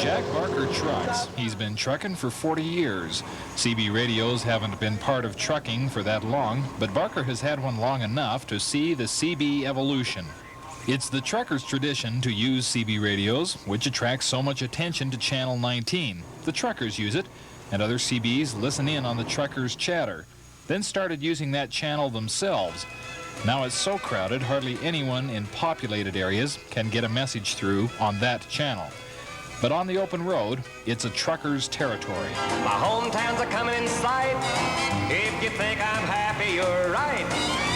Jack Barker trucks. He's been trucking for 40 years. CB radios haven't been part of trucking for that long, but Barker has had one long enough to see the CB evolution. It's the trucker's tradition to use CB radios, which attracts so much attention to Channel 19. The truckers use it, and other CBs listen in on the truckers' chatter, then started using that channel themselves. Now it's so crowded, hardly anyone in populated areas can get a message through on that channel. But on the open road, it's a trucker's territory. My hometowns are coming in sight. If you think I'm happy, you're right.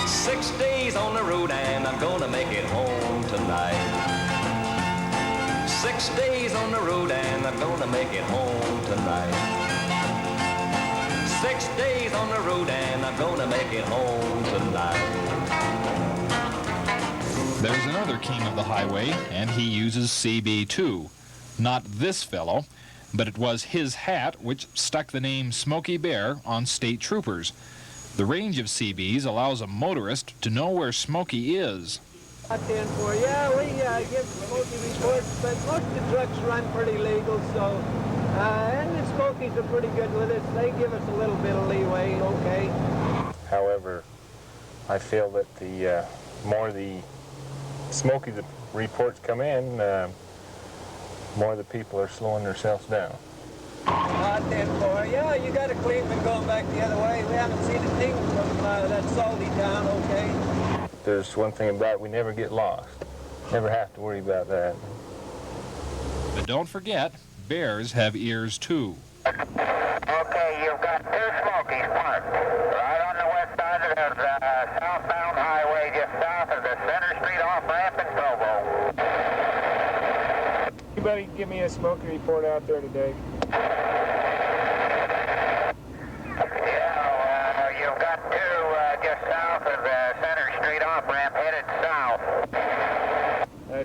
6 days on the road and I'm gonna make it home tonight. 6 days on the road and I'm gonna make it home tonight. 6 days on the road and I'm gonna make it home tonight. There's another king of the highway, and he uses CB too. Not this fellow, but it was his hat which stuck the name Smokey Bear on state troopers. The range of CBs allows a motorist to know where Smokey is. Yeah, we give Smokey reports, but most of the trucks run pretty legal, so, and the Smokies are pretty good with it. They give us a little bit of leeway, okay. However, I feel that the more the Smokey reports come in, more the people are slowing themselves down. Hot 10-4. Yeah, you got a Cleveland going back the other way. We haven't seen a thing from that salty town, okay? There's one thing about it, we never get lost. Never have to worry about that. But don't forget, bears have ears too. Okay, you've got 2 Smokies parked right on the west side of the southbound highway, just south of the Center Street off-ramp in Provo. Anybody give me a Smokey report out there today? Yeah, you've got 2 just south of the Center Street off-ramp headed south.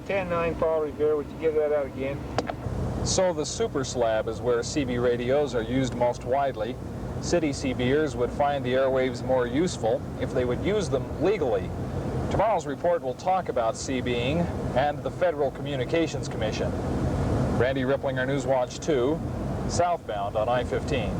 10-9 Paul Revere, would you give that out again? So the super slab is where CB radios are used most widely. City CBers would find the airwaves more useful if they would use them legally. Tomorrow's report will talk about CBing and the Federal Communications Commission. Randy Ripplinger, Newswatch 2, southbound on I-15.